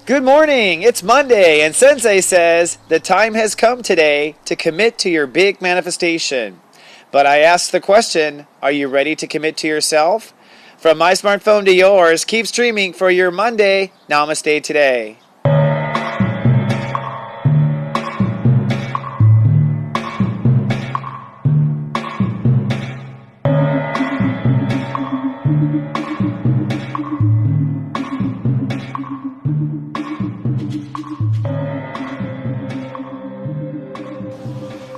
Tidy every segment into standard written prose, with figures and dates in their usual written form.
Good morning, it's Monday, and Sensei says the time has come today to commit to your big manifestation. But I ask the question, are you ready to commit to yourself? From my smartphone to yours, keep streaming for your Monday Namaste Today.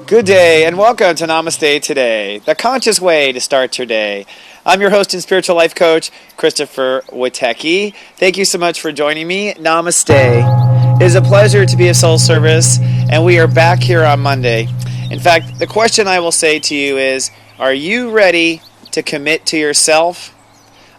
Good day and welcome to Namaste Today, the conscious way to start your day. I'm your host and spiritual life coach, stepº26. Thank you so much for joining me. Namaste. It is a pleasure to be of soul service, and we are back here on Monday. In fact, the question I will say to you is, are you ready to commit to yourself?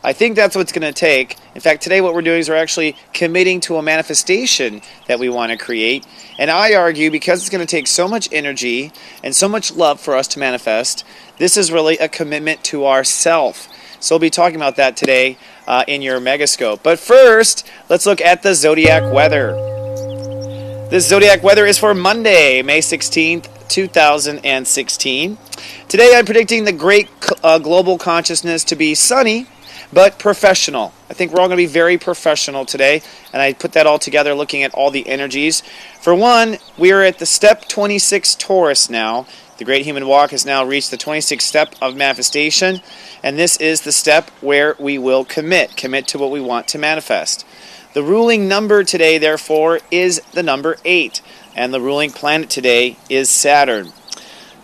I think that's what's going to take. In fact, today what we're doing is we're actually committing to a manifestation that we want to create. And I argue because it's going to take so much energy and so much love for us to manifest, this is really a commitment to ourself. So we'll be talking about that today in your Megascope. But first, let's look at the zodiac weather. This zodiac weather is for Monday, May 16th, 2016. Today I'm predicting the great global consciousness to be sunny, but professional. I think we're all going to be very professional today, and I put that all together looking at all the energies. For one, we are at the step 26 Taurus now. The Great Human Walk has now reached the 26th step of manifestation, and this is the step where we will commit to what we want to manifest. The ruling number today, therefore, is the number 8, and the ruling planet today is Saturn.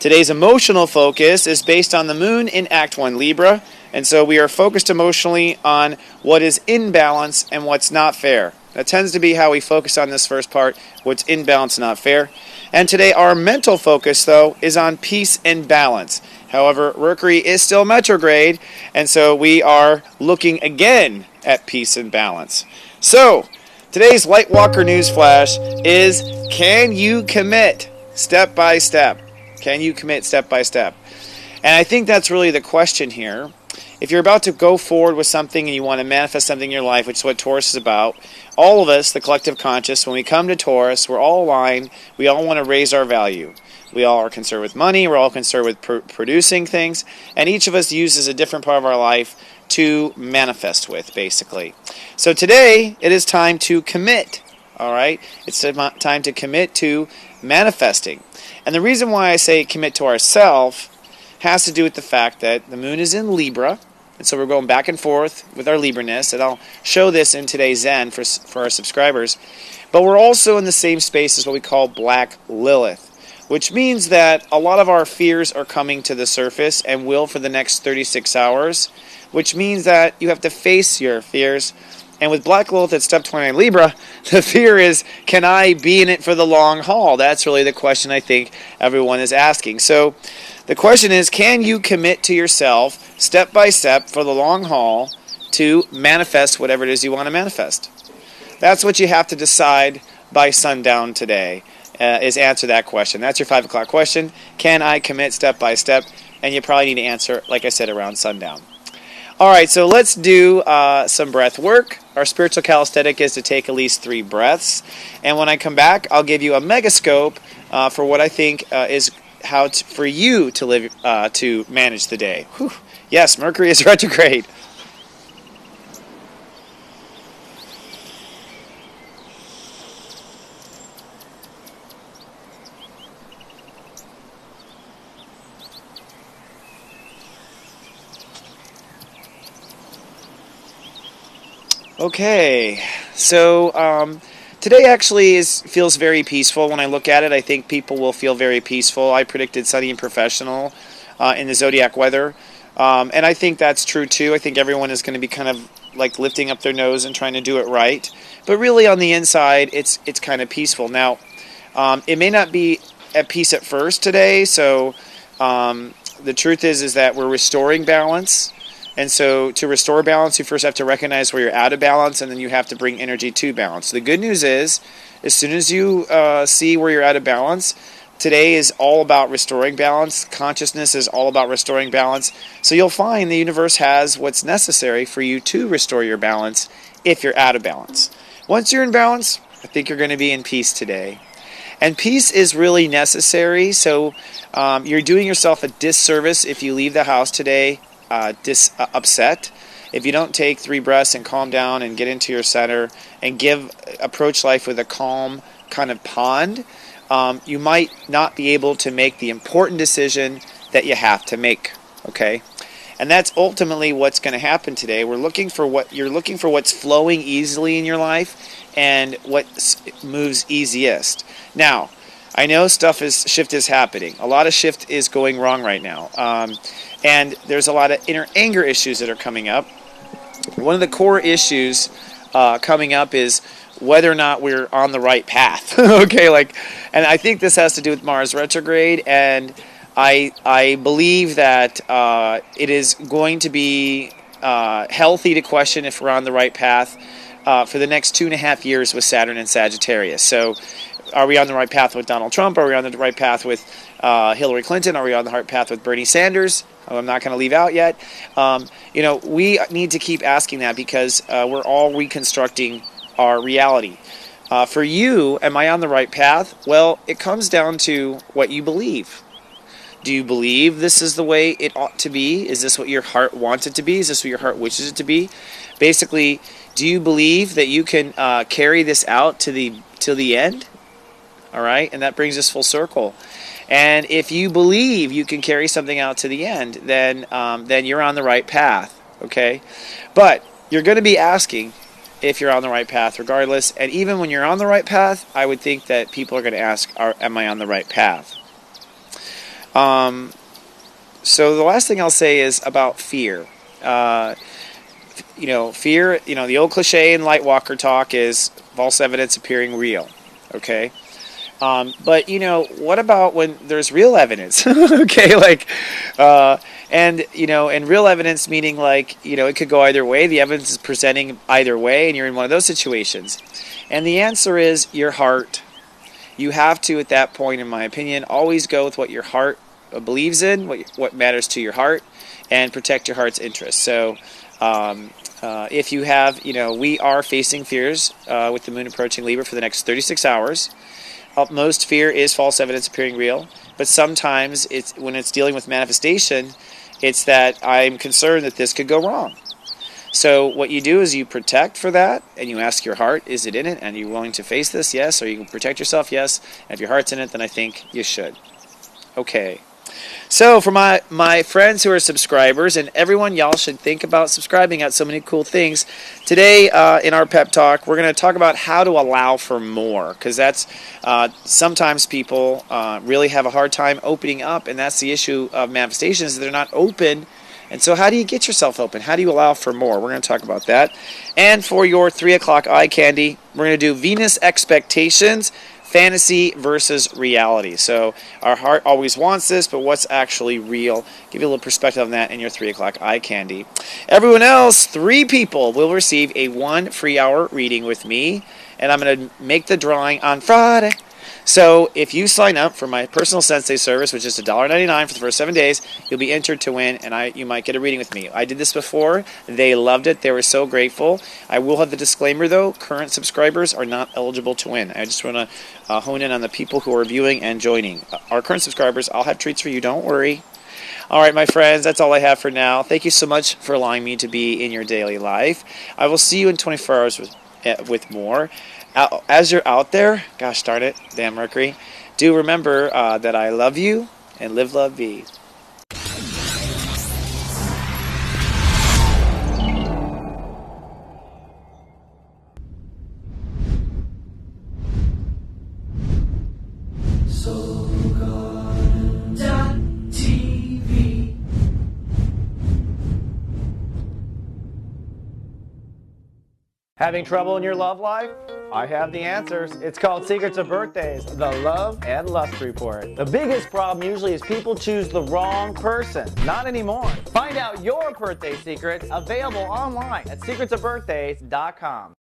Today's emotional focus is based on the moon in Act 1 Libra, and so we are focused emotionally on what is in balance and what's not fair. That tends to be how we focus on this first part, what's in balance and not fair. And today our mental focus, though, is on peace and balance. However, Mercury is still retrograde, and so we are looking again at peace and balance. So, today's Light Walker Newsflash is, can you commit step by step? Can you commit step by step? And I think that's really the question here. If you're about to go forward with something and you want to manifest something in your life, which is what Taurus is about, all of us, the collective conscious, when we come to Taurus, we're all aligned. We all want to raise our value. We all are concerned with money. We're all concerned with producing things. And each of us uses a different part of our life to manifest with, basically. So today, it is time to commit. All right? It's time to commit to manifesting. And the reason why I say commit to ourselves has to do with the fact that the moon is in Libra, and so we're going back and forth with our Libra-ness, and I'll show this in today's Zen for our subscribers. But we're also in the same space as what we call Black Lilith, which means that a lot of our fears are coming to the surface and will for the next 36 hours, which means that you have to face your fears. And with Black Lilith at step 29 Libra, the fear is, can I be in it for the long haul? That's really the question I think everyone is asking. So the question is, can you commit to yourself step by step for the long haul to manifest whatever it is you want to manifest? That's what you have to decide by sundown today, is answer that question. That's your 5 o'clock question. Can I commit step by step? And you probably need to answer, like I said, around sundown. All right, so let's do some breath work. Our spiritual calisthenic is to take at least 3 breaths. And when I come back, I'll give you a megascope for what I think is how for you to live to manage the day. Whew. Yes, Mercury is retrograde. Okay, so today actually feels very peaceful. When I look at it, I think people will feel very peaceful. I predicted sunny and professional in the zodiac weather, and I think that's true too. I think everyone is going to be kind of like lifting up their nose and trying to do it right, but really on the inside, it's kind of peaceful. Now, it may not be at peace at first today, so the truth is that we're restoring balance. And so to restore balance, you first have to recognize where you're out of balance, and then you have to bring energy to balance. The good news is, as soon as you see where you're out of balance, today is all about restoring balance. Consciousness is all about restoring balance. So you'll find the universe has what's necessary for you to restore your balance if you're out of balance. Once you're in balance, I think you're going to be in peace today. And peace is really necessary, so you're doing yourself a disservice if you leave the house today upset. If you don't take 3 breaths and calm down and get into your center and approach life with a calm kind of pond, you might not be able to make the important decision that you have to make, okay? And that's ultimately what's going to happen today. You're looking for what's flowing easily in your life and what moves easiest. Now, I know shift is happening. A lot of shift is going wrong right now. And there's a lot of inner anger issues that are coming up. One of the core issues coming up is whether or not we're on the right path. Okay, and I think this has to do with Mars retrograde, and I believe that it is going to be healthy to question if we're on the right path for the next 2.5 years with Saturn and Sagittarius. So are we on the right path with Donald Trump? Are we on the right path with Hillary Clinton? Are we on the right path with Bernie Sanders? I'm not going to leave out yet. We need to keep asking that because we're all reconstructing our reality. For you, am I on the right path? Well, it comes down to what you believe. Do you believe this is the way it ought to be? Is this what your heart wants it to be? Is this what your heart wishes it to be? Basically, do you believe that you can carry this out to the end? All right, and that brings us full circle. And if you believe you can carry something out to the end, then you're on the right path. Okay, but you're going to be asking if you're on the right path, regardless. And even when you're on the right path, I would think that people are going to ask, "Am I on the right path?" So the last thing I'll say is about fear. Fear, the old cliche in Lightwalker talk is false evidence appearing real, okay? But, what about when there's real evidence, okay? And real evidence meaning it could go either way. The evidence is presenting either way, and you're in one of those situations. And the answer is your heart. You have to, at that point, in my opinion, always go with what your heart believes in, what matters to your heart, and protect your heart's interests. So if you have, we are facing fears with the moon approaching Libra for the next 36 hours. Most fear is false evidence appearing real, but sometimes when it's dealing with manifestation, it's that I'm concerned that this could go wrong. So what you do is you protect for that, and you ask your heart, is it in it? And are you willing to face this? Yes. Or you can protect yourself? Yes. And if your heart's in it, then I think you should. Okay. So for my friends who are subscribers, and everyone, y'all should think about subscribing at so many cool things. Today in our pep talk, we're going to talk about how to allow for more, because that's sometimes people really have a hard time opening up, and that's the issue of manifestations. They're not open. And so how do you get yourself open? How do you allow for more? We're going to talk about that. And for your 3 o'clock eye candy, we're going to do Venus expectations, fantasy versus reality. So our heart always wants this, but what's actually real? Give you a little perspective on that in your 3 o'clock eye candy. Everyone else, 3 people will receive a 1 free hour reading with me, and I'm going to make the drawing on Friday. So if you sign up for my personal Sensei service, which is $1.99 for the first 7 days, you'll be entered to win, and you might get a reading with me. I did this before. They loved it. They were so grateful. I will have the disclaimer, though. Current subscribers are not eligible to win. I just want to hone in on the people who are viewing and joining. Our current subscribers, I'll have treats for you. Don't worry. All right, my friends, that's all I have for now. Thank you so much for allowing me to be in your daily life. I will see you in 24 hours with more. As you're out there, gosh darn it, damn Mercury, do remember that I love you and live, love, be. Having trouble in your love life? I have the answers. It's called Secrets of Birthdays, the Love and Lust Report. The biggest problem usually is people choose the wrong person. Not anymore. Find out your birthday secrets available online at secretsofbirthdays.com.